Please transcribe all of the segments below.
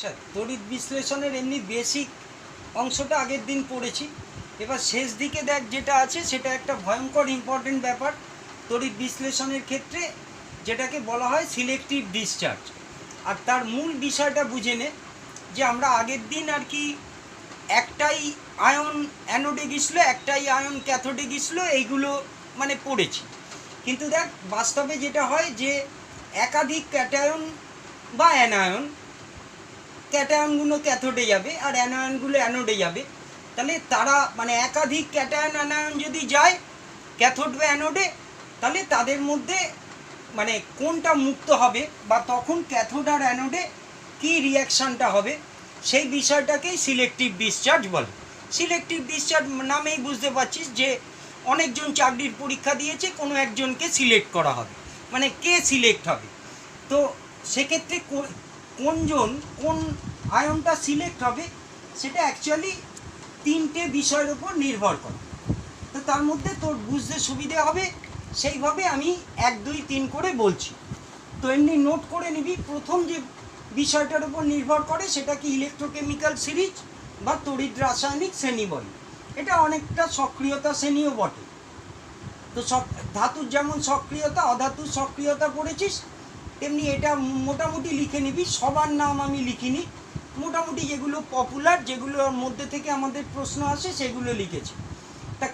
আচ্ছা, তড়িৎ বিশ্লেষণের এমনি বেসিক অংশটা আগের দিন পড়েছি। এবার শেষ দিকে দেখ যেটা আছে সেটা একটা ভয়ঙ্কর ইম্পর্টেন্ট ব্যাপার তড়িৎ বিশ্লেষণের ক্ষেত্রে, যেটাকে বলা হয় সিলেক্টিভ ডিসচার্জ। আর তার মূল বিষয়টা বুঝে নে যে আমরা আগের দিন আর কি একটাই আয়ন অ্যানোডে গেছিলো, একটাই আয়ন ক্যাথোডে গেছিলো, এইগুলো মানে পড়েছি। কিন্তু দেখ বাস্তবে যেটা হয় যে একাধিক ক্যাটায়ন বা অ্যানায়ন, ক্যাটায়নগুলো ক্যাথোডে যাবে আর অ্যানায়নগুলো অ্যানোডে যাবে। তাহলে তারা মানে একাধিক ক্যাটায়ন অ্যানায়ন যদি যায় ক্যাথোড বা অ্যানোডে, তাহলে তাদের মধ্যে মানে কোনটা মুক্ত হবে বা তখন ক্যাথোড আর অ্যানোডে কী রিয়াকশানটা হবে সেই বিষয়টাকেই সিলেক্টিভ ডিসচার্জ বলে। সিলেক্টিভ ডিসচার্জ নামেই বুঝতে পারছিস যে অনেকজন চাকরির পরীক্ষা দিয়েছে, কোনো একজনকে সিলেক্ট করা হবে, মানে কে সিলেক্ট হবে। তো সেক্ষেত্রে কোন আয়নটা সিলেক্ট হবে সেটা অ্যাকচুয়ালি তিনটে বিষয়ের উপর নির্ভর করে। তো তার মধ্যে তোর বুঝতে সুবিধে হবে সেইভাবে আমি 1, 2, 3 করে বলছি। তো এমনি নোট করে নিবি। প্রথম যে বিষয়টার উপর নির্ভর করে সেটা কি ইলেকট্রোকেমিক্যাল সিরিজ বা তড়িৎ রাসায়নিক শ্রেণী বলে। এটা অনেকটা সক্রিয়তা শ্রেণীও বটে। তো ধাতুর যেমন সক্রিয়তা, অধাতুর সক্রিয়তা পড়েছিস, তেমনি এটা মোটামুটি লিখে নিবি। সবার নাম আমি লিখিনি, মোটামুটি যেগুলো পপুলার, যেগুলোর মধ্যে থেকে আমাদের প্রশ্ন আসে সেগুলো লিখেছি। তা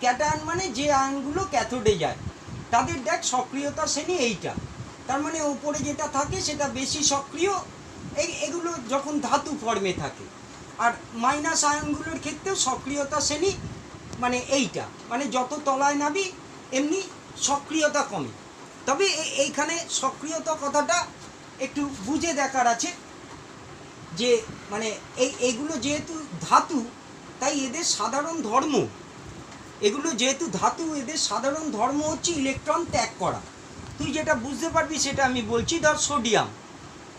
ক্যাটায়ন মানে যে আয়নগুলো ক্যাথোডে যায় তাদের দেখ সক্রিয়তা শ্রেণী এইটা। তার মানে ওপরে যেটা থাকে সেটা বেশি সক্রিয়, এগুলো যখন ধাতু ফর্মে থাকে। আর মাইনাস আয়নগুলোর ক্ষেত্রেও সক্রিয়তা শ্রেণী মানে এইটা, মানে যত তলায় নাবি এমনি সক্রিয়তা কমে। তবে এইখানে সক্রিয়তা কথাটা একটু বুঝে দেখার আছে যে মানে এইগুলো যেহেতু ধাতু তাই এদের সাধারণ ধর্ম, এগুলো যেহেতু ধাতু এদের সাধারণ ধর্ম হচ্ছে ইলেকট্রন ত্যাগ করা। তুই যেটা বুঝতে পারবি সেটা আমি বলছি। ধর সোডিয়াম,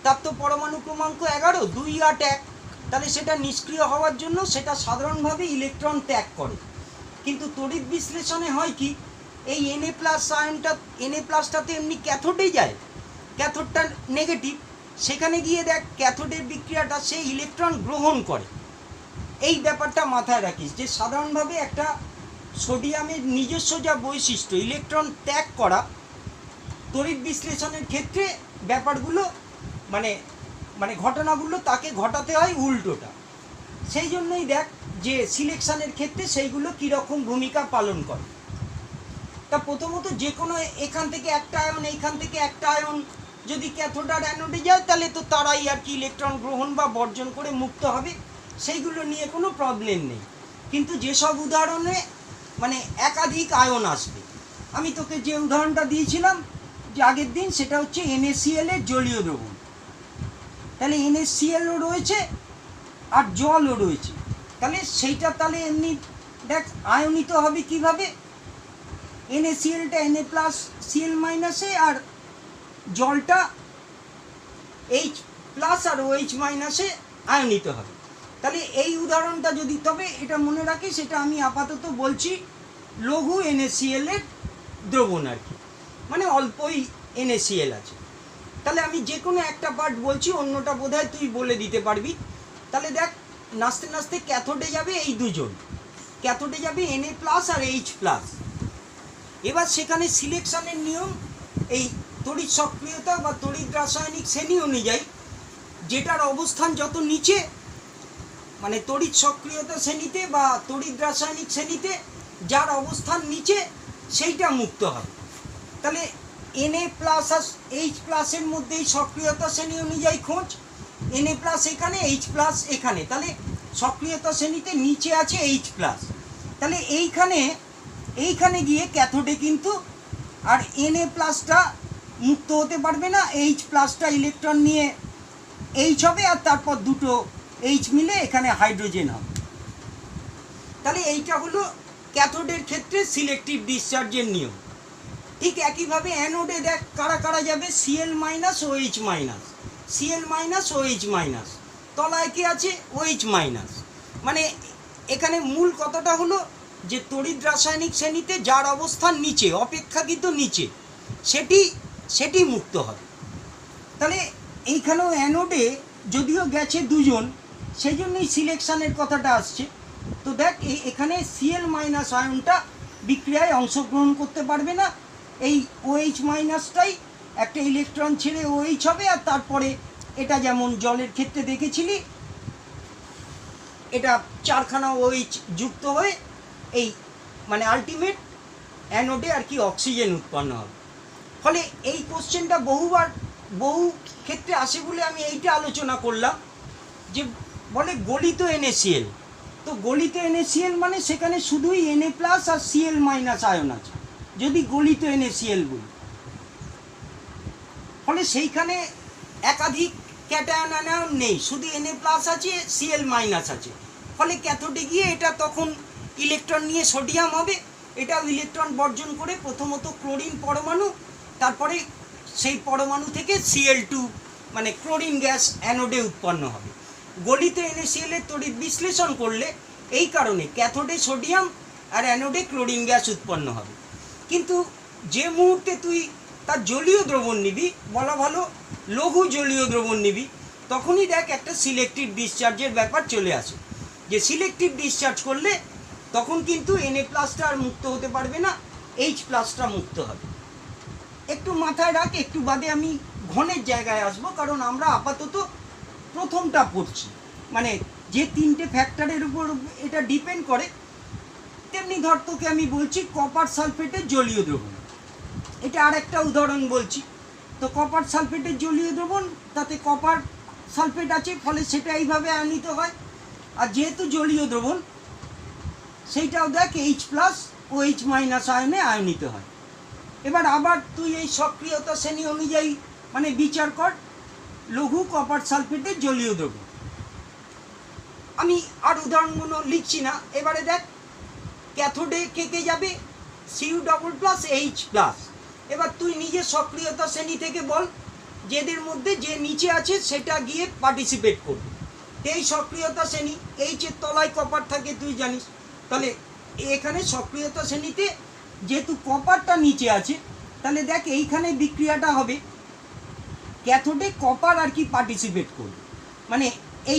তার তো পরমাণু ক্রমাঙ্ক 11, 2, 8, 1, তাহলে সেটা নিষ্ক্রিয় হওয়ার জন্য সেটা সাধারণভাবে ইলেকট্রন ত্যাগ করে। কিন্তু তড়িৎ বিশ্লেষণে হয় কি, এই Na+ আয়নটা, Na+টাতে এমনি ক্যাথোডেই যায়, ক্যাথোডটা নেগেটিভ, সেখানে গিয়ে দেখ ক্যাথোডের বিক্রিয়াটা সে ইলেকট্রন গ্রহণ করে। এই ব্যাপারটা মাথায় রাখিস যে সাধারণভাবে একটা সোডিয়ামের নিজস্ব যা বৈশিষ্ট্য ইলেকট্রন ত্যাগ করা, তড়িৎ বিশ্লেষণের ক্ষেত্রে ব্যাপারগুলো মানে মানে ঘটনাগুলো তাকে ঘটাতে হয় উল্টোটা। সেই জন্যই দেখ যে সিলেকশানের ক্ষেত্রে সেইগুলো কীরকম ভূমিকা পালন করে। তা প্রথমত যে কোনো এখান থেকে একটা আয়ন, এইখান থেকে একটা আয়ন যদি ক্যাথোড আর অ্যানোডে যায় তাহলে তো তারাই আর কি ইলেকট্রন গ্রহণ বা বর্জন করে মুক্ত হবে, সেইগুলো নিয়ে কোনো প্রবলেম নেই। কিন্তু যেসব উদাহরণে মানে একাধিক আয়ন আসবে, আমি তোকে যে উদাহরণটা দিয়েছিলাম যে আগের দিন, সেটা হচ্ছে NaCl এর জলীয় দ্রবণ। তাহলে NaClও রয়েছে আর জলও রয়েছে, তাহলে সেইটা তাহলে এমনি দেখ আয়নিত হবে কীভাবে, NaClটা Na+Cl- আর জলটা H+ আর OH- আয়নিত হবে। তাহলে এই উদাহরণটা যদি, তবে এটা মনে রাখি সেটা আমি আপাতত বলছি লঘু NaCl এর দ্রবণ আর কি, মানে অল্পই NaCl আছে। তাহলে আমি যে কোনো একটা পার্ট বলছি, অন্যটা বোধহয় তুই বলে দিতে পারবি। তাহলে দেখ নাচতে নাচতে ক্যাথোডে যাবে এই দুজন, ক্যাথোডে যাবে Na+ আর H+। এবার সেখানে সিলেকশানের নিয়ম এই তড়িৎ সক্রিয়তা বা তড়িৎ রাসায়নিক শ্রেণী অনুযায়ী যেটার অবস্থান যত নিচে, মানে তড়িৎ সক্রিয়তা শ্রেণীতে বা তড়িৎ রাসায়নিক শ্রেণীতে যার অবস্থান নিচে সেইটা মুক্ত হবে। তাহলে Na+ আর H+ এর মধ্যেই সক্রিয়তা শ্রেণী অনুযায়ী খোঁজ, Na+ এখানে, H+ এখানে, তাহলে সক্রিয়তা শ্রেণীতে নিচে আছে H+। তাহলে এইখানে গিয়ে ক্যাথোডে কিন্তু আর Na+টা মুক্ত হতে পারবে না, H+টা ইলেকট্রন নিয়ে H হবে আর তারপর দুটো H মিলে এখানে হাইড্রোজেন হবে। তাহলে এইটা হলো ক্যাথোডের ক্ষেত্রে সিলেক্টিভ ডিসচার্জের নিয়ম। ঠিক একইভাবে অ্যানোডে দেখ কারা কারা যাবে, Cl- OH-, Cl- OH-, তলায় কি আছে OH-। মানে এখানে মূল কথাটা হলো যে তড়িৎ রাসায়নিক শ্রেণীতে যার অবস্থান নিচে, অপেক্ষাকৃত নিচে, সেটি মুক্ত হবে। তাহলে এইখানেও অ্যানোডে যদিও গেছে দুজন, সেই জন্যই সিলেকশানের কথাটা আসছে। তো দেখ এখানে Cl মাইনাস আয়নটা বিক্রিয়ায় অংশগ্রহণ করতে পারবে না। এই OH মাইনাসটাই একটা ইলেকট্রন ছেড়ে OH হবে, আর তারপরে এটা যেমন জলের ক্ষেত্রে দেখেছিলি, এটা 4খানা OH যুক্ত হয়ে এই মানে আলটিমেট অ্যানোডে আর কি অক্সিজেন উৎপন্ন হবে। ফলে এই কোশ্চেনটা বহু ক্ষেত্রে আসে বলে আমি এইটা আলোচনা করলাম, যে বলে গলিত NaCl। তো গলিত NaCl মানে সেখানে শুধুই Na প্লাস আর Cl মাইনাস আয়ন আছে, যদি গলিত NaCl বলি। ফলে সেইখানে একাধিক ক্যাটায়ন আনায়ন নেই, শুধু Na প্লাস আছে, Cl মাইনাস আছে। ফলে ক্যাথোডে গিয়ে এটা তখন ইলেকট্রন নিয়ে সোডিয়াম হবে, এটাও ইলেকট্রন বর্জন করে প্রথমত ক্লোরিন পরমাণু, তারপরে সেই পরমাণু থেকে Cl2 মানে ক্লোরিন গ্যাস অ্যানোডে উৎপন্ন হবে। গলিত NaCl এর তড়িৎ বিশ্লেষণ করলে এই কারণে ক্যাথোডে সোডিয়াম আর অ্যানোডে ক্লোরিন গ্যাস উৎপন্ন হবে। কিন্তু যে মুহূর্তে তুই তার জলীয় দ্রবণ নিবি, বলা ভালো লঘু জলীয় দ্রবণ নিবি, তখনই দেখ একটা সিলেক্টিভ ডিসচার্জের ব্যাপার চলে আসে। যে সিলেক্টিভ ডিসচার্জ করলে তখন কিন্তু Na প্লাসটা আর মুক্ত হতে পারবে না, H প্লাসটা মুক্ত হবে। একটু মাথায় রাখ, একটু বাদে আমি ঘনের জায়গায় আসব, কারণ আমরা আপাতত প্রথমটা পড়ছি। মানে যে তিনটে ফ্যাক্টরের উপর এটা ডিপেন্ড করে, তেমনি ধর তোকে আমি বলছি কপার সালফেটের জলীয় দ্রবণ। এটা আর একটা উদাহরণ বলছি। তো কপার সালফেটের জলীয় দ্রবণ, তাতে কপার সালফেট আছে, ফলে সেটা এইভাবে আয়নিত হয়। আর যেহেতু জলীয় দ্রবণ, সেইটাও দেখ H প্লাস ও H মাইনাস আয়নে আয়নিত হয়। এবার আবার তুই এই সক্রিয়তা শ্রেণী অনুযায়ী মানে বিচার কর লঘু কপার সালফেটের জলীয় দ্রবণ। আমি আর উদাহরণগুলো লিখছি না। এবারে দেখ ক্যাথোডে কে যাবে, Cu double plus H plus. এবার তুই নিজের সক্রিয়তা শ্রেণী থেকে বল, যেদের মধ্যে যে নিচে আছে সেটা গিয়ে পার্টিসিপেট করবে। এই সক্রিয়তা শ্রেণী, H এর তলায় কপার থাকে তুই জানিস, তাহলে এখানে সক্রিয়তা শ্রেণীতে যেহেতু কপারটা নিচে আছে, তাহলে দেখ এইখানে বিক্রিয়াটা হবে ক্যাথোডে কপার আর কি পার্টিসিপেট করবে, মানে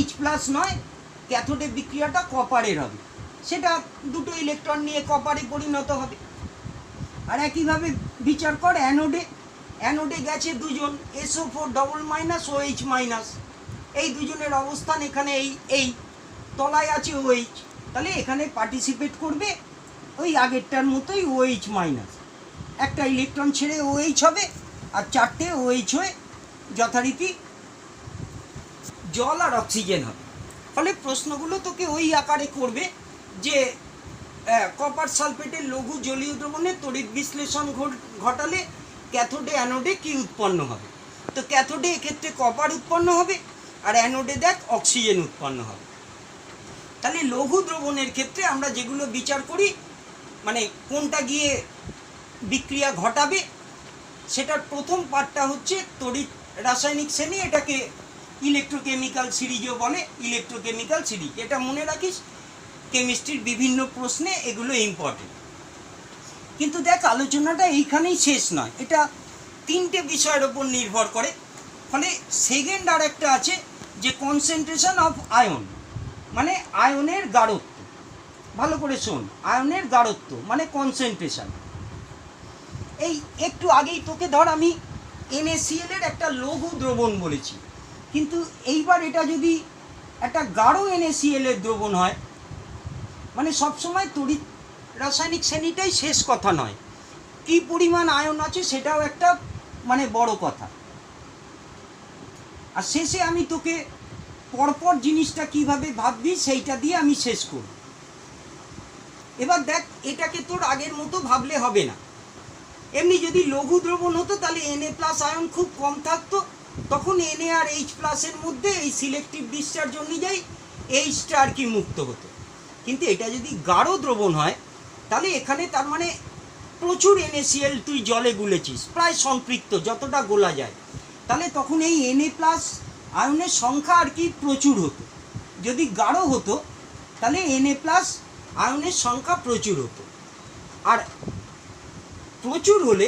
H প্লাস নয়, ক্যাথোডে বিক্রিয়াটা কপারের হবে, সেটা দুটো ইলেকট্রন নিয়ে কপারে পরিণত হবে। আর একইভাবে বিচার কর অ্যানোডে গেছে দুজন, SO4 double minus OH minus. এই দুজনের অবস্থান এখানে এই তলায় আছে OH, তাহলে এখানে পার্টিসিপেট করবে ওই আগেরটার মতোই OH মাইনাস। একটা ইলেকট্রন ছেড়ে OH হবে, আর চারটে OH হয়ে যথারীতি জল আর অক্সিজেন হবে। ফলে প্রশ্নগুলো তোকে ওই আকারে করবে যে কপার সালফেটের লঘু জলীয় দ্রবণে তড়িৎ বিশ্লেষণ ঘটালে ক্যাথোডে অ্যানোডে কি উৎপন্ন হবে। তো ক্যাথোডে এক্ষেত্রে কপার উৎপন্ন হবে, আর অ্যানোডে দেখ অক্সিজেন উৎপন্ন হবে। তাহলে লঘু দ্রবণের ক্ষেত্রে আমরা যেগুলো বিচার করি, মানে কোনটা গিয়ে বিক্রিয়া ঘটাবে, সেটার প্রথম পার্টটা হচ্ছে তড়িৎ রাসায়নিক শ্রেণী, এটাকে ইলেকট্রোকেমিক্যাল সিরিজও বলে, ইলেকট্রোকেমিক্যাল সিরিজ। এটা মনে রাখিস, কেমিস্ট্রির বিভিন্ন প্রশ্নে এগুলো ইম্পর্টেন্ট। কিন্তু দেখ আলোচনাটা এইখানেই শেষ নয়, এটা তিনটে বিষয়ের ওপর নির্ভর করে। ফলে সেকেন্ড আর একটা আছে যে কনসেন্ট্রেশন অফ আয়ন, মানে আয়নের গাঢ়ত্ব। ভালো করে শোন, আয়নের গাঢ়ত্ব মানে কনসেন্ট্রেশন। এই একটু আগেই তোকে ধর আমি NaCl এর একটা লঘু দ্রবণ বলেছি, কিন্তু এইবার এটা যদি একটা গাঢ় NaCl এর দ্রবণ হয়, মানে সবসময় তড়িৎ রাসায়নিক শ্রেণীটাই শেষ কথা নয়, কী পরিমাণ আয়ন আছে সেটাও একটা মানে বড় কথা। আর শেষে আমি তোকে পরপর জিনিসটা কিভাবে ভাববি সেইটা দিয়ে আমি শেষ করব। এবার দেখ এটাকে তোর আগের মতো ভাবলে হবে না। এমনি যদি লঘু দ্রবণ হতো তাহলে Na প্লাস আয়ন খুব কম থাকতো, তখন Na আর H প্লাসের মধ্যে এই সিলেক্টিভ ডিসচার্জ অনুযায়ী Hটা আর কি মুক্ত হতো। কিন্তু এটা যদি গাঢ় দ্রবণ হয়, তাহলে এখানে তার মানে প্রচুর NaCl তুই জলে গুলেছিস, প্রায় সম্পৃক্ত যতটা গোলা যায়, তাহলে তখন এই Na প্লাস আয়নের সংখ্যা আর কি প্রচুর হতো। যদি গাঢ় হতো তাহলে Na প্লাস আয়নের সংখ্যা প্রচুর হতো, আর প্রচুর হলে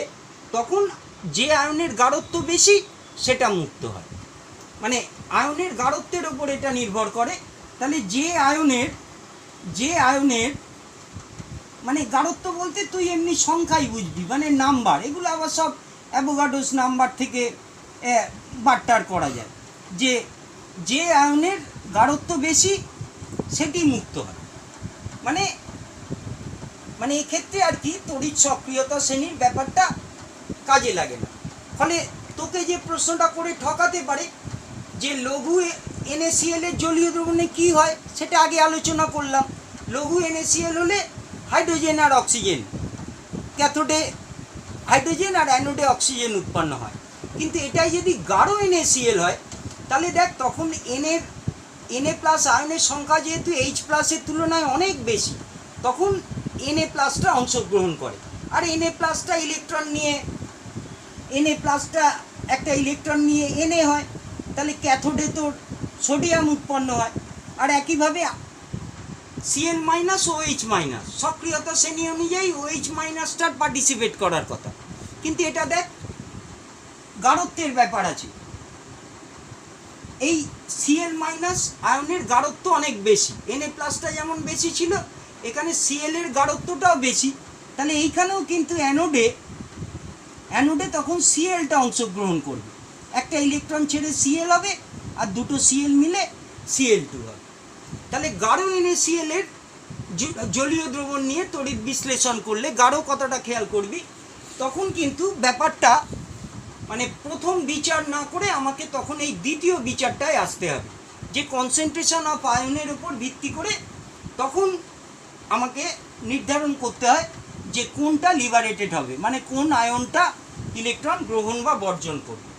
তখন যে আয়নের গাঢ়ত্ব বেশি সেটা মুক্ত হয়। মানে আয়নের গাঢ়ত্বের ওপর এটা নির্ভর করে। তাহলে যে আয়নের মানে গাঢ়ত্ব বলতে তুই এমনি সংখ্যাই বুঝবি, মানে নাম্বার, এগুলো আবার সব অ্যাভোগাড্রোস নাম্বার থেকে বাট্টার করা যায়। যে আয়নের গাঢ়ত্ব বেশি সেটি মুক্ত হয়। মানে এক্ষেত্রে আর কি তড়িৎ সক্রিয়তা শ্রেণীর ব্যাপারটা কাজে লাগে না। ফলে তোকে যে প্রশ্নটা করে ঠকাতে পারে যে লঘু NaCl এর জলীয় দ্রবণে কি হয়, সেটা আগে আলোচনা করলাম। লঘু NaCl হলে হাইড্রোজেন আর অক্সিজেন, ক্যাথোডে হাইড্রোজেন আর অ্যানোডে অক্সিজেন উৎপন্ন হয়। কিন্তু এটাই যদি গাঢ় NaCl হয় তাহলে দেখ তখন Na প্লাস আয়নের সংখ্যা যেহেতু H প্লাসের তুলনায় অনেক বেশি, তখন Na প্লাসটা অংশগ্রহণ করে। আর Na প্লাসটা একটা ইলেকট্রন নিয়ে Na হয়, তাহলে ক্যাথোডে তোর সোডিয়াম উৎপন্ন হয়। আর একইভাবে Cl মাইনাস OH মাইনাস সক্রিয়তা শ্রেণী অনুযায়ী OH মাইনাসটার পার্টিসিপেট করার কথা, কিন্তু এটা দেখ গাঢ়ত্বের ব্যাপার আছে। এই Cl মাইনাস আয়নের গাঢ়ত্ব অনেক বেশি, Na প্লাসটা যেমন বেশি ছিল, এখানে Cl এর গাঢ়ত্বটাও বেশি। তাহলে এইখানেও কিন্তু অ্যানোডে তখন Clটা অংশগ্রহণ করবে, একটা ইলেকট্রন ছেড়ে Cl হবে আর দুটো Cl মিলে Cl2 হবে। তাহলে গাঢ় NaCl এর জলীয় দ্রবণ নিয়ে তড়িৎ বিশ্লেষণ করলে গাঢ় কথাটা খেয়াল করবি, তখন কিন্তু ব্যাপারটা মানে প্রথম বিচার না করে আমাকে তখন এই দ্বিতীয় বিচারটায় আসতে হবে, যে কনসেন্ট্রেশন অফ আয়নের উপর ভিত্তি করে তখন আমাকে নির্ধারণ করতে হয় যে কোনটা লিবারেটেড হবে, মানে কোন আয়নটা ইলেকট্রন গ্রহণ বা বর্জন করবে।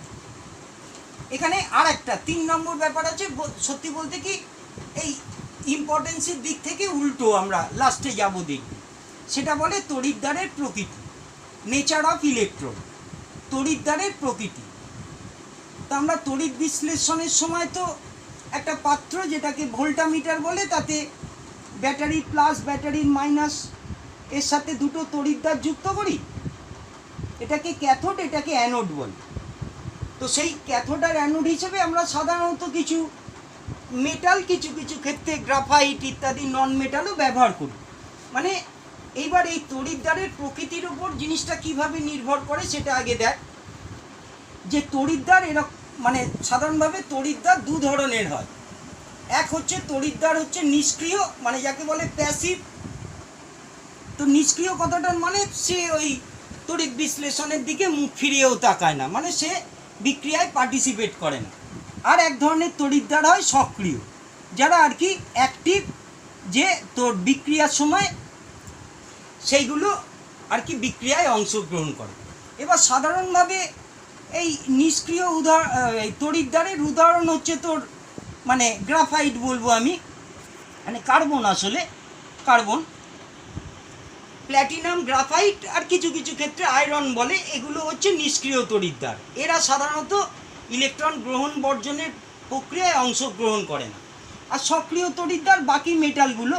এখানে আর একটা 3 নম্বর ব্যাপার আছে। সত্যি বলতে কি এই ইম্পর্টেন্সের দিক থেকে উল্টো আমরা লাস্টে যাব দেখব, সেটা বলে তড়িৎদ্বারের প্রকৃতি, নেচার অফ ইলেকট্রন, তড়িৎদ্বারের প্রকৃতি। তা আমরা তড়িৎ বিশ্লেষণের সময় তো একটা পাত্র যেটাকে ভোল্টামিটার বলে, তাতে ব্যাটারি প্লাস ব্যাটারির মাইনাস এর সাথে দুটো তড়িৎদ্বার যুক্ত করি, এটাকে ক্যাথোড এটাকে অ্যানোড বলে। তো সেই ক্যাথোড আর অ্যানোড হিসেবে আমরা সাধারণত কিছু মেটাল, কিছু ক্ষেত্রে গ্রাফাইট ইত্যাদি নন মেটালও ব্যবহার করি। মানে এইবার এই তড়িৎদ্বারের প্রকৃতির উপর জিনিসটা কিভাবে নির্ভর করে সেটা আগে দেখ। যে তড়িৎদ্বার এরকম মানে সাধারণভাবে তড়িৎদ্বার দু ধরনের হয়। এক হচ্ছে তড়িৎদ্বার হচ্ছে নিষ্ক্রিয়, মানে যাকে বলে প্যাসিভ। তো নিষ্ক্রিয় কথাটার মানে সে ওই তড়িৎ বিশ্লেষণের দিকে মুখ ফিরিয়েও তাকায় না, মানে সে বিক্রিয়ায় পার্টিসিপেট করে না। আর এক ধরনের তড়িৎদ্বার হয় সক্রিয়, যারা আর কি অ্যাক্টিভ, যে তোর বিক্রিয়ার সময় সেইগুলো আর কি বিক্রিয়ায় অংশগ্রহণ করে। এবার সাধারণভাবে এই নিষ্ক্রিয় তড়িৎদ্বারের উদাহরণ হচ্ছে তোর মানে গ্রাফাইট বলবো আমি, মানে কার্বন, আসলে কার্বন, প্ল্যাটিনাম, গ্রাফাইট আর কিছু ক্ষেত্রে আয়রন বলে, এগুলো হচ্ছে নিষ্ক্রিয় তড়িৎদ্বার। এরা সাধারণত ইলেকট্রন গ্রহণ বর্জনের প্রক্রিয়ায় অংশগ্রহণ করে না। আর সক্রিয় তড়িৎদ্বার বাকি মেটালগুলো,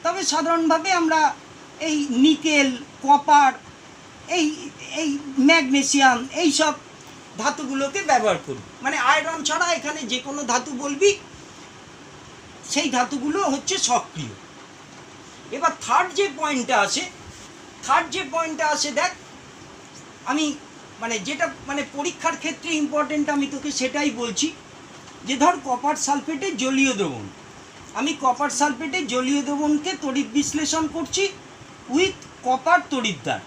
তবে সাধারণভাবে আমরা এই নিকেল, কপার, এই ম্যাগনেসিয়াম, এই সব ধাতুগুলোকে ব্যবহার করি। মানে আয়রন ছাড়া এখানে যে কোনো ধাতু বলবি, সেই ধাতুগুলো হচ্ছে সক্রিয়। এবার থার্ড যে পয়েন্টটা আসে দেখ, আমি মানে যেটা মানে পরীক্ষার ক্ষেত্রে ইম্পর্টেন্ট আমি তোকে সেটাই বলছি। যে ধর কপার সালফেটের জলীয় দ্রবণ, আমি কপার সালফেটের জলীয় দ্রবণকে তড়িৎ বিশ্লেষণ করছি উইথ কপার তড়িৎদ্বার,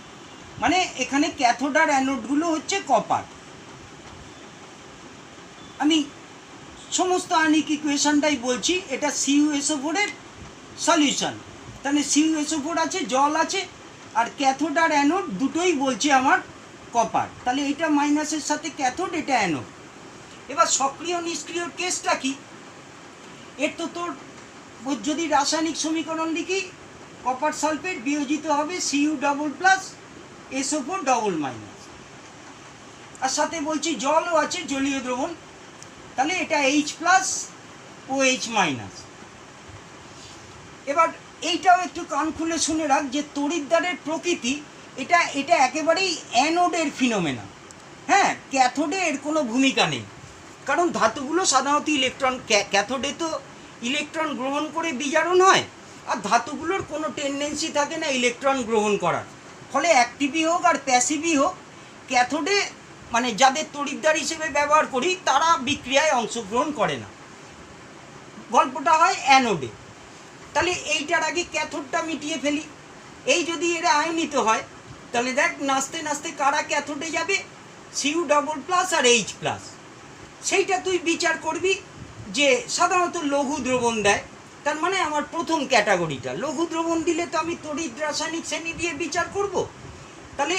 মানে এখানে ক্যাথোড আর অ্যানোডগুলো হচ্ছে কপার। আমি সমস্ত আয়নিক ইকুয়েশনটাই বলছি, এটা CuSO4 এর সলিউশন। তাহলে CuSO4 আছে, জল আছে, আর ক্যাথোড আর অ্যানোড দুটোই বলছে আমার কপার। তাহলে এটা মাইনাসের সাথে ক্যাথোড, এটা অ্যানোড। এবার সক্রিয় নিষ্ক্রিয় কেসটা কি? এর তো তোর যদি রাসায়নিক সমীকরণ লিখি, কপার সালফেট বিয়োজিত হবে Cu++SO4 আর সাথে বলছি জলও আছে, জলীয় দ্রবণ, তাহলে এটা H+OH-। এবার এইটাও একটু কান খুলে শুনে রাখ যে তড়িৎদ্বারের প্রকৃতি এটা একেবারেই অ্যানোডের ফিনোমেনা। হ্যাঁ, ক্যাথোডে এর কোনো ভূমিকা নেই। কারণ ধাতুগুলো সাধারণত ইলেকট্রন, ক্যাথোডে তো ইলেকট্রন গ্রহণ করে বিজারণ হয়, আর ধাতুগুলোর কোনো টেন্ডেন্সি থাকে না ইলেকট্রন গ্রহণ করার। ফলে অ্যাক্টিভই হোক আর প্যাসিভই হোক, ক্যাথোডে মানে যাদের তড়িৎদ্বার হিসেবে ব্যবহার করি তারা বিক্রিয়ায় অংশগ্রহণ করে না। গল্পটা হয় অ্যানোডে। তাহলে এইটার আগে ক্যাথোডটা মিটিয়ে ফেলি। এই যদি এরা আয়নিত হয় তাহলে দেখ নাচতে নাচতে কারা ক্যাথোডে যাবে, Cu++ আর H+। সেইটা তুই বিচার করবি যে সাধারণত লঘু দ্রবণ দেয়, তার মানে আমার প্রথম ক্যাটাগরিটা লঘু দ্রবণ দিলে তো আমি তড়িৎ রাসায়নিক শ্রেণী দিয়ে বিচার করব। তাহলে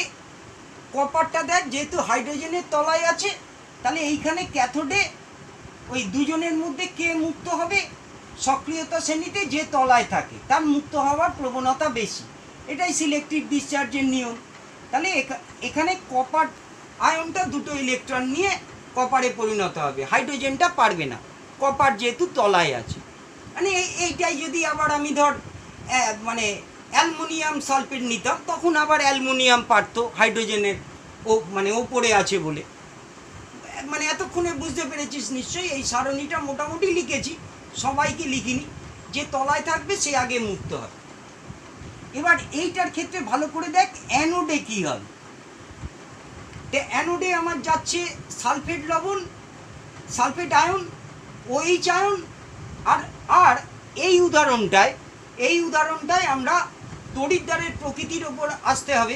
কপারটা দেখ যেহেতু হাইড্রোজেনের তলায় আছে, তাহলে এইখানে ক্যাথোডে ওই দুজনের মধ্যে কে মুক্ত হবে, সক্রিয়তা শ্রেণীতে যে তলায় থাকে তার মুক্ত হওয়ার প্রবণতা বেশি। এটাই সিলেক্টিভ ডিসচার্জের নিয়ম। তাহলে এখানে কপার আয়নটা দুটো ইলেকট্রন নিয়ে কপারে পরিণত হবে, হাইড্রোজেনটা পারবে না, কপার যেহেতু তলায় আছে। মানে এইটাই যদি আবার আমি ধর মানে অ্যালুমিনিয়াম সালফেট নিতাম, তখন আবার অ্যালুমিনিয়াম পারত হাইড্রোজেনের মানে ওপরে আছে বলে। মানে এতক্ষণে বুঝতে পেরেছিস নিশ্চয়ই। এই সারণীটা মোটামুটি লিখেছি, সবাইকে লিখিনি। যে তলায় থাকবে সে আগে মুক্ত হবে। এবার এইটার ক্ষেত্রে ভালো করে দেখ অ্যানোডে কী হবে। অ্যানোডে আমার যাচ্ছে সালফেট লবণ, সালফেট আয়ন, OH আয়ন। আর এই উদাহরণটায় আমরা তড়িৎদ্বারের প্রকৃতির ওপর আসতে হবে।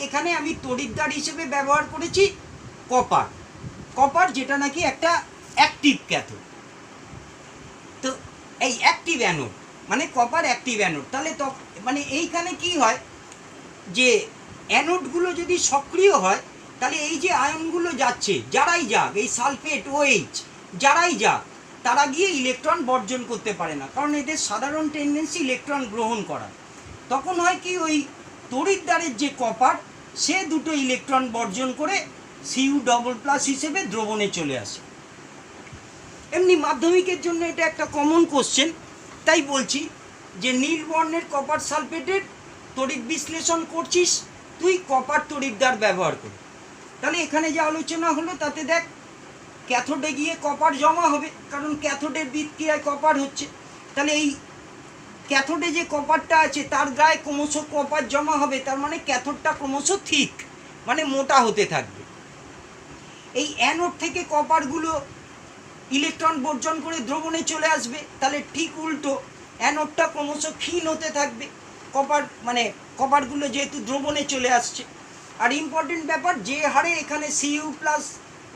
এখানে আমি তড়িৎদ্বার হিসেবে ব্যবহার করেছি কপার, যেটা নাকি একটা অ্যাক্টিভ ক্যাথোড। তো এই অ্যাক্টিভ অ্যানোড মানে কপার অ্যাক্টিভ অ্যানোড। তাহলে তো মানে এইখানে কি হয় যে অ্যানোডগুলো যদি সক্রিয় হয় তাহলে এই যে আয়নগুলো যাচ্ছে, যারাই যাক, এই সালফেট OH যারাই যাক, তারা গিয়ে ইলেকট্রন বর্জন করতে পারে না, কারণ এদের সাধারণ টেন্ডেন্সি ইলেকট্রন গ্রহণ করা। তখন হয় কি, ওই তড়িৎদ্বারের যে কপার সে দুটো ইলেকট্রন বর্জন করে Cu++ হিসেবে দ্রবণে চলে আসে। এমনি মাধ্যমিকের জন্য এটা একটা কমন কোশ্চেন, তাই বলছি যে নীল বর্ণের কপার সালফেটের তড়িৎ বিশ্লেষণ করছিস তুই কপার তড়িৎদ্বার ব্যবহার করে। তাহলে এখানে যে আলোচনা হলো তাতে দেখ ক্যাথোডে গিয়ে কপার জমা হবে, কারণ ক্যাথোডের বিক্রিয়ায় কপার হচ্ছে। তাহলে এই ক্যাথোডে যে কপারটা আছে তার গায়ে ক্রমশ কপার জমা হবে, তার মানে ক্যাথোডটা ক্রমশ থিক মানে মোটা হতে থাকবে। এই অ্যানোড থেকে কপারগুলো ইলেকট্রন বর্জন করে দ্রবণে চলে আসবে, তাহলে ঠিক উল্টো অ্যানোডটা ক্রমশ ক্ষীণ হতে থাকবে, কপারগুলো যেহেতু দ্রবণে চলে আসছে। আর ইম্পর্টেন্ট ব্যাপার, যে হারে এখানে Cu+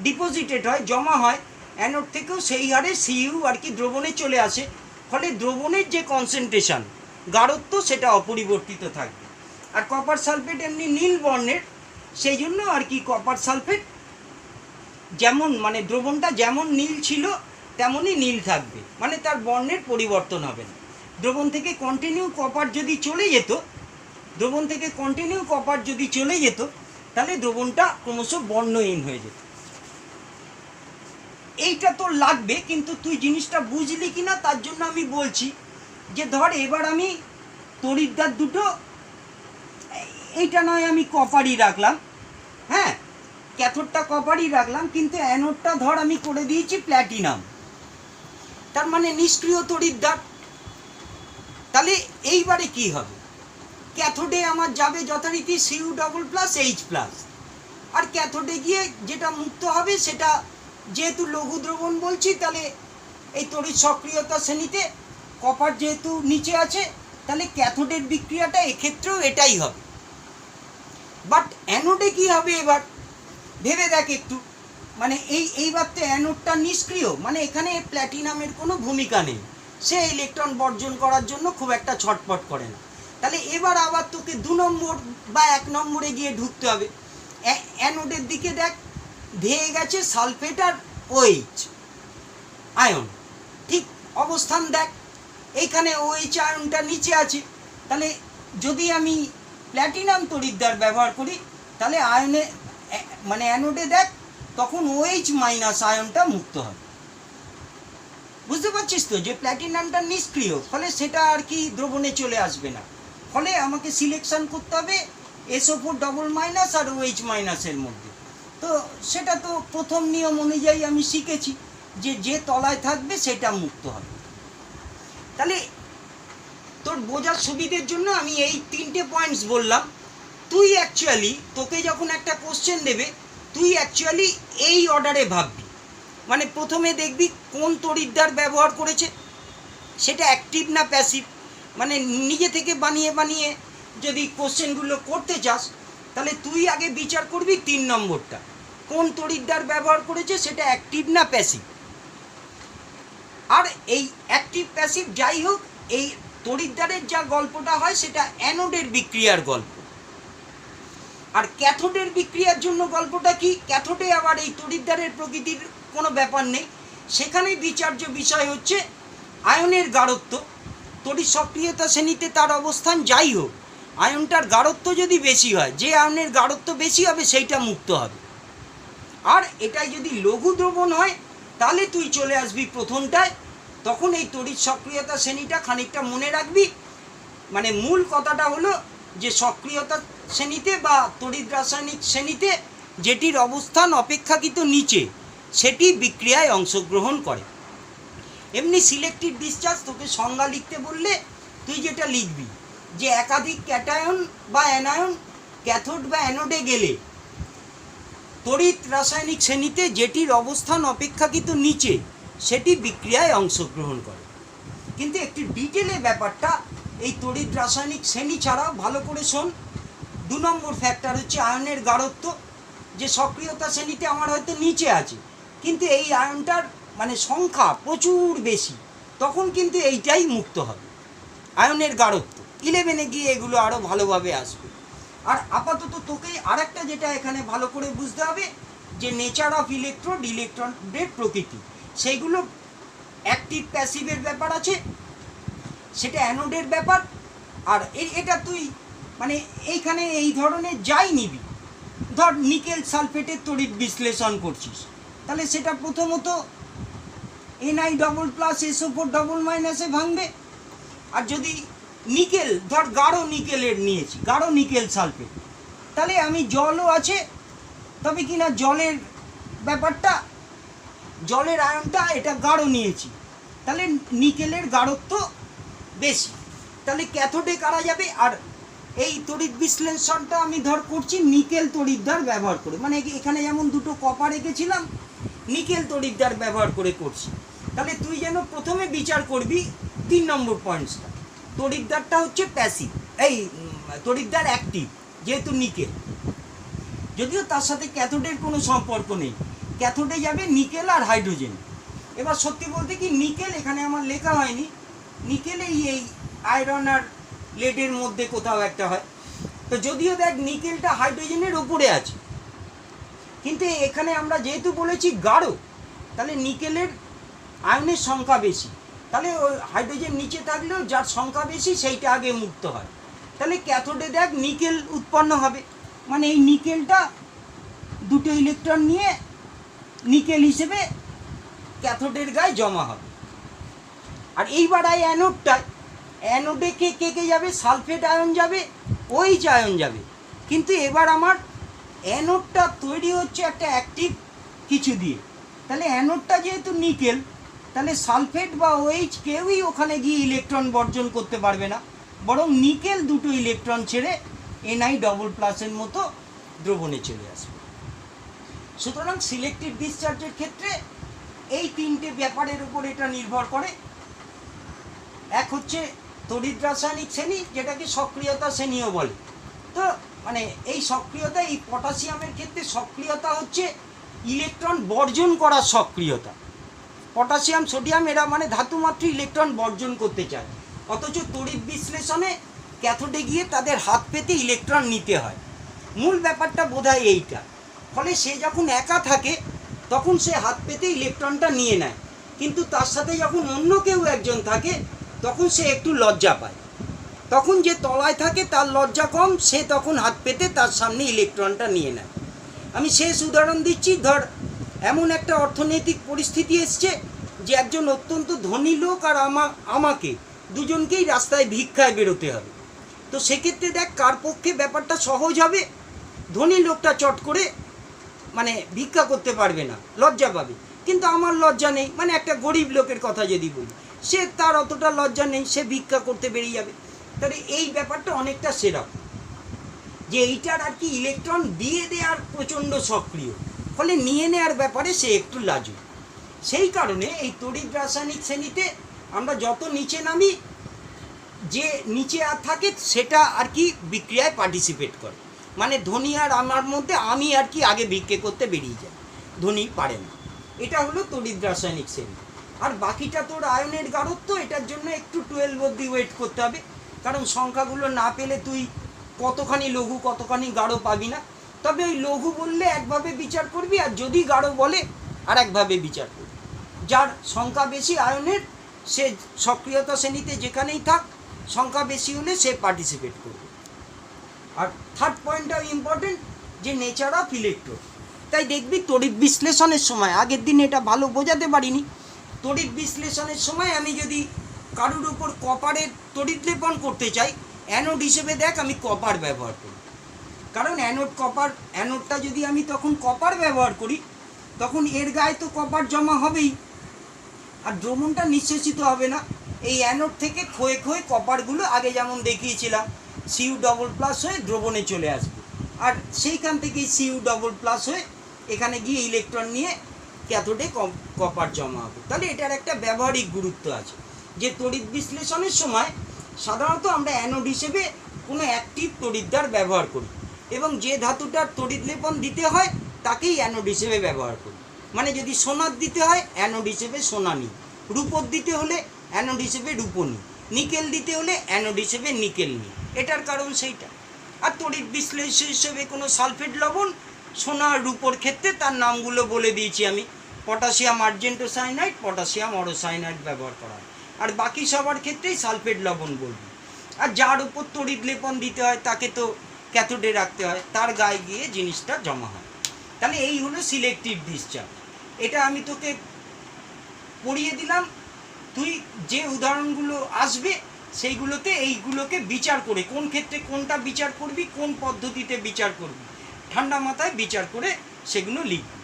ডিপোজিটেড হয়, জমা হয়, অ্যানোড থেকেও সেই হারে Cu আর কি দ্রবণে চলে আসে। ফলে দ্রবণের যে কনসেন্ট্রেশন, গাঢ়ত্ব, সেটা অপরিবর্তিত থাকবে। আর কপার সালফেট এমনি নীল বর্ণের, সেই জন্য আর কি কপার সালফেট যেমন মানে দ্রবণটা যেমন নীল ছিল তেমনই নীল থাকবে, মানে তার বর্ণের পরিবর্তন হবে না। দ্রবণ থেকে কন্টিনিউ কপার যদি চলে যেত তাহলে দ্রবণটা ক্রমশ বর্ণহীন হয়ে যেত। এইটা তোর লাগবে, কিন্তু তুই জিনিসটা বুঝলি কিনা তার জন্য আমি বলছি যে ধর এবার আমি তড়িৎদ্বার দুটো, এইটা নয় আমি কপারই রাখলাম, হ্যাঁ ক্যাথোডটা কপারই রাখলাম, কিন্তু অ্যানোডটা ধর আমি করে দিয়েছি প্ল্যাটিনাম, তার মানে নিষ্ক্রিয় তড়িৎদ্বার। তাহলে এইবারে কি হবে, ক্যাথোডে আমার যাবে যথারীতি Cu++ আর ক্যাথোডে গিয়ে যেটা মুক্ত হবে সেটা যেহেতু লঘু দ্রবণ বলছি, তাহলে এই তড়িৎ সক্রিয়তা শ্রেণীতে কপার যেহেতু নিচে আছে, তাহলে ক্যাথোডের বিক্রিয়াটা এক্ষেত্রেও এটাই হবে। বাট অ্যানোডে কি হবে এবার ভেবে দেখ একটু, মানে এইবার তো অ্যানোডটা নিষ্ক্রিয়, মানে এখানে প্ল্যাটিনামের কোনো ভূমিকা নেই, সে ইলেকট্রন বর্জন করার জন্য খুব একটা ছটপট করে না। তাহলে এবার আবার তোকে 2 নম্বর বা 1 নম্বরে গিয়ে ঢুকতে হবে। অ্যানোডের দিকে দেখ ধেয়ে গেছে সালফেট আর OH আয়ন, ঠিক অবস্থান দেখ, এইখানে OH আয়নটা নিচে আছে। তাহলে যদি আমি প্ল্যাটিনাম তড়িৎদ্বার ব্যবহার করি তাহলে আয়নে মানে অ্যানোডে দেখ তখন OH- আয়নটা মুক্ত হবে। বুঝতে পারছিস তো যে প্ল্যাটিনামটা নিষ্ক্রিয়, ফলে সেটা আর কি দ্রবণে চলে আসবে না। ফলে আমাকে সিলেকশন করতে হবে SO4 ডবল মাইনাস আর OH মাইনাসের মধ্যে। তো সেটা তো প্রথম নিয়ম অনুযায়ী আমি শিখেছি যে যে তলায় থাকবে সেটা মুক্ত হবে। তাহলে তোর বোঝার সুবিধের জন্য আমি এই 3টে পয়েন্টস বললাম। তুই অ্যাকচুয়ালি, তোকে যখন একটা কোশ্চেন দেবে, তুই অ্যাকচুয়ালি এই অর্ডারে ভাববি। মানে প্রথমে দেখবি কোন তড়িৎদ্বার ব্যবহার করেছে, সেটা অ্যাক্টিভ না প্যাসিভ। মানে নিজে থেকে বানিয়ে বানিয়ে যদি কোশ্চেনগুলো করতে চাস, তাহলে তুই আগে বিচার করবি 3 নম্বরটা, কোন তড়িৎদ্বার ব্যবহার করেছে, সেটা অ্যাক্টিভ না প্যাসিভ। আর এই অ্যাক্টিভ প্যাসিভ যাই হোক, এই তড়িৎদ্বারের যা গল্পটা হয় সেটা অ্যানোডের বিক্রিয়ার গল্প। আর ক্যাথোডের বিক্রিয়ার জন্য গল্পটা কি? ক্যাথোডে আবার এই তড়িৎদ্বারের প্রকৃতির কোনো ব্যাপার নেই, সেখানে বিচার্য বিষয় হচ্ছে আয়নের গাঢ়ত্ব। তড়িৎ সক্রিয়তা শ্রেণীতে তার অবস্থান যাই হোক, আয়নটার গাঢ়ত্ব যদি বেশি হয়, যে আয়নের গাঢ়ত্ব বেশি হবে সেইটা মুক্ত হবে। আর এটাই যদি লঘু দ্রবণ হয়, তাহলে তুই চলে আসবি প্রথমটায়। তখন এই তড়িৎ সক্রিয়তা শ্রেণীটা খানিকটা মনে রাখবি। মানে মূল কথাটা হলো যে সক্রিয়তা শ্রেণীতে বা তড়িৎ রাসায়নিক শ্রেণীতে যেটির অবস্থান অপেক্ষাকৃত নিচে, সেটি বিক্রিয়ায় অংশগ্রহণ করে। এমনি সিলেক্টিভ ডিসচার্জ তোকে সংজ্ঞা লিখতে বললে তুই যেটা লিখবি যে একাধিক ক্যাটায়ন বা অ্যানায়ন ক্যাথোড বা অ্যানোডে গেলে তড়িৎ রাসায়নিক শ্রেণীতে যেটির অবস্থান অপেক্ষাকৃত নিচে, সেটি বিক্রিয়ায় অংশগ্রহণ করে। কিন্তু একটি ডিটেলে ব্যাপারটা এই তড়িৎ রাসায়নিক শ্রেণী ছাড়াও ভালো করে শোন। 2 নম্বর ফ্যাক্টর হচ্ছে আয়নের গাঢ়ত্ব। যে সক্রিয়তা শ্রেণীতে আমার হয়তো নিচে আছে, কিন্তু এই আয়নটার মানে সংখ্যা প্রচুর বেশি, তখন কিন্তু এইটাই মুক্ত হবে, আয়নের গাঢ়ত্ব। 11-এ গিয়ে এগুলো আরও ভালোভাবে আসবে। আর আপাতত তোকে আরেকটা যেটা এখানে ভালো করে বুঝতে হবে যে নেচার অফ ইলেকট্রোড, ইলেকট্রনের প্রকৃতি, সেইগুলো অ্যাক্টিভ প্যাসিভের ব্যাপার আছে, সেটা অ্যানোডের ব্যাপার। আর এটা তুই মানে এইখানে এই ধরনের যাই নিবি, ধর নিকেল সালফেটের তড়িৎ বিশ্লেষণ করছিস, তাহলে সেটা প্রথমত Ni++SO4 ভাঙবে। আর যদি নিকেল, ধর গাঢ় নিকেলের নিয়েছি, গাঢ় নিকেল সালফেট, তাহলে আমি জলও আছে, তবে কিনা জলের ব্যাপারটা, জলের আয়নটা এটা গাঢ় নিয়েছি, তাহলে নিকেলের গাঢ়ত্ব বেশি, তাহলে ক্যাথোডে কারা যাবে। আর এই তড়িৎ বিশ্লেষণটা আমি ধর করছি নিকেল তড়িৎদ্বার ব্যবহার করে, মানে এখানে যেমন দুটো কপার রেখেছিলাম, নিকেল তড়িৎদ্বার ব্যবহার করে করছি। তাহলে তুই যেন প্রথমে বিচার করবি 3 নম্বর পয়েন্টসটা, তড়িৎদ্বারটা হচ্ছে প্যাসিভ, এই তড়িৎদ্বার অ্যাক্টিভ যেহেতু নিকেল, যদিও তার সাথে ক্যাথোডের কোনো সম্পর্ক নেই। ক্যাথোডে যাবে নিকেল আর হাইড্রোজেন। এবার সত্যি বলতে কি, নিকেল এখানে আমার লেখা হয়নি, নিকেল এই আয়রন আর লেডের মধ্যে কোথাও একটা হয়। তো যদিও দেখ নিকেলটা হাইড্রোজেনের ওপরে আছে, কিন্তু এখানে আমরা যেহেতু বলেছি গাঢ়, তাহলে নিকেলের আয়নের সংখ্যা বেশি, তাহলে ওই হাইড্রোজেন নিচে থাকলেও যার সংখ্যা বেশি সেইটা আগে মুক্ত হয়। তাহলে ক্যাথোডে দেখ নিকেল উৎপন্ন হবে, মানে এই নিকেলটা দুটো ইলেকট্রন নিয়ে নিকেল হিসেবে ক্যাথোডের গায়ে জমা হবে। আর এইবার এই অ্যানোডটায়, অ্যানোডে কে কে যাবে, সালফেট আয়ন যাবে, OH আয়ন যাবে। কিন্তু এবার আমার অ্যানোডটা তৈরি হচ্ছে একটা অ্যাক্টিভ কিছু দিয়ে, তাহলে অ্যানোডটা যেহেতু নিকেল, তাহলে সালফেট বা OH কেউই ওখানে গিয়ে ইলেকট্রন বর্জন করতে পারবে না, বরং নিকেল দুটো ইলেকট্রন ছেড়ে Ni++এর মতো দ্রবণে চলে আসবে। সুতরাং সিলেক্টিভ ডিসচার্জের ক্ষেত্রে এই 3টে ব্যাপারের উপর এটা নির্ভর করে। এক হচ্ছে তড়িৎ রাসায়নিক শ্রেণী, যেটাকে সক্রিয়তা শ্রেণীও বলে। তো মানে এই সক্রিয়তা, এই পটাশিয়ামের ক্ষেত্রে সক্রিয়তা হচ্ছে ইলেকট্রন বর্জন করার সক্রিয়তা। পটাশিয়াম, সোডিয়াম এরা মানে ধাতুমাত্র ইলেকট্রন বর্জন করতে চায়, অথচ তড়িৎ বিশ্লেষণে ক্যাথোডে গিয়ে তাদের হাত পেতে ইলেকট্রন নিতে হয়। মূল ব্যাপারটা বোধহয় এইটা। ফলে সে যখন একা থাকে তখন সে হাত পেতে ইলেকট্রনটা নিয়ে নেয়, কিন্তু তার সাথে যখন অন্য কেউ একজন থাকে তখন সে একটু লজ্জা পায়। তখন যে তলায় থাকে তার লজ্জা কম, সে তখন হাত পেতে তার সামনে ইলেকট্রনটা নিয়ে নেয়। আমি শেষ উদাহরণ দিচ্ছি, ধর এমন একটা অর্থনৈতিক পরিস্থিতি এসছে যে একজন অত্যন্ত ধনী লোক আর আমাকে দুজনকেই রাস্তায় ভিক্ষায় বেরোতে হবে। তো সেক্ষেত্রে দেখ কার পক্ষে ব্যাপারটা সহজ হবে। ধনী লোকটা চট করে মানে ভিক্ষা করতে পারবে না, লজ্জা পাবে। কিন্তু আমার লজ্জা নেই, মানে একটা গরিব লোকের কথা যদি বলি, সে তার অতটা লজ্জা নেই, সে ভিক্ষা করতে বেরিয়ে যাবে। তাহলে এই ব্যাপারটা অনেকটা সেরকম, যে এইটার আর কি ইলেকট্রন দিয়ে দেওয়ার প্রচণ্ড সক্রিয়, ফলে নিয়ে নেওয়ার ব্যাপারে সে একটু লাজুক। সেই কারণে এই তড়িৎ রাসায়নিক শ্রেণীতে আমরা যত নিচে নামি, যে নিচে আর থাকে সেটা আর কি বিক্রিয়ায় পার্টিসিপেট করে। মানে ধনী আর আমার মধ্যে আমি আর কি আগে ভিক্ষে করতে বেরিয়ে যাই, ধনী পারে না। এটা হলো তড়িৎ রাসায়নিক শ্রেণী। আর বাকিটা তোর আয়নের গাঢ়ত্ব, এটার জন্য একটু 12 অবধি ওয়েট করতে হবে, কারণ সংখ্যাগুলো না পেলে তুই কতখানি লঘু কতখানি গাঢ় পাবি না। তবে ওই লঘু বললে একভাবে বিচার করবি, আর যদি গাঢ় বলে আর একভাবে বিচার করবি। যার সংখ্যা বেশি আয়নের, সে সক্রিয়তা শ্রেণীতে যেখানেই থাক, সংখ্যা বেশি হলে সে পার্টিসিপেট করবে। আর থার্ড পয়েন্টটাও ইম্পর্টেন্ট, যে নেচার অফ ইলেকট্রন। তাই দেখবি তড়িৎ বিশ্লেষণের সময়, আগের দিন এটা ভালো বোঝাতে পারিনি, তড়িৎ বিশ্লেষণের সময় আমি যদি কারুর উপর কপারের তড়িৎ লেপন করতে চাই, অ্যানোড হিসেবে দেখ আমি কপার ব্যবহার করি। কারণ অ্যানোড কপার, অ্যানোডটা যদি আমি তখন কপার ব্যবহার করি, তখন এর গায়ে তো কপার জমা হবেই, আর দ্রবণটা নিঃশেষিত হবে না। এই অ্যানোড থেকে ক্ষয়ে ক্ষয়ে কপারগুলো আগে যেমন দেখিয়েছিলাম Cu ডবল প্লাস হয়ে দ্রবণে চলে আসবে, আর সেইখান থেকেই Cu ডবল প্লাস হয়ে এখানে গিয়ে ইলেকট্রন নিয়ে ক্যাথোডে কপার জমা হবে। তাহলে এটার একটা ব্যবহারিক গুরুত্ব আছে, যে তড়িৎ বিশ্লেষণের সময় সাধারণত আমরা অ্যানোড হিসেবে কোনো অ্যাক্টিভ তড়িৎদ্বার ব্যবহার করি, এবং যে ধাতুটার তড়িৎ লেপন দিতে হয় তাকেই অ্যানোড হিসেবে ব্যবহার করি। মানে যদি সোনার দিতে হয় অ্যানোড হিসেবে সোনা নিই, রূপোর দিতে হলে অ্যানোড হিসেবে রূপো নিই, নিকেল দিতে হলে অ্যানোড হিসেবে নিকেল নিই। এটার কারণ সেইটা। আর তড়িৎ বিশ্লেষণ হিসেবে কোনো সালফেট লবণ, সোনা আর রূপোর ক্ষেত্রে তার নামগুলো বলে দিয়েছি আমি, পটাশিয়াম আর্জেন্টোসায়ানাইড, পটাশিয়াম অরোসায়ানাইড ব্যবহার করা হয়। আর বাকি সবার ক্ষেত্রেই সালফেট লবণ বলবি। আর যার উপর তড়িৎ লেপন দিতে হয় তাকে তো ক্যাথোডে রাখতে হয়, তার গায়ে গিয়ে জিনিসটা জমা হয়। তাহলে এই হলো সিলেক্টিভ ডিসচার্জ। এটা আমি তোকে পড়িয়ে দিলাম, তুই যে উদাহরণগুলো আসবে সেইগুলোতে এইগুলোকে বিচার করে, কোন ক্ষেত্রে কোনটা বিচার করবি, কোন পদ্ধতিতে বিচার করবি, ঠান্ডা মাথায় বিচার করে সেগুলো লিখবি।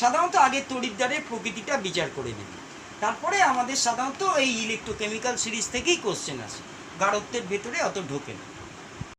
সাধারণত আগে তড়িৎদ্বারের প্রকৃতিটা বিচার করে নেবি, তারপরে আমাদের সাধারণত এই ইলেকট্রোকেমিক্যাল সিরিজ থেকেই কোশ্চেন আসে, গাঢ়ত্বের ভেতরে অত ঢোকে না।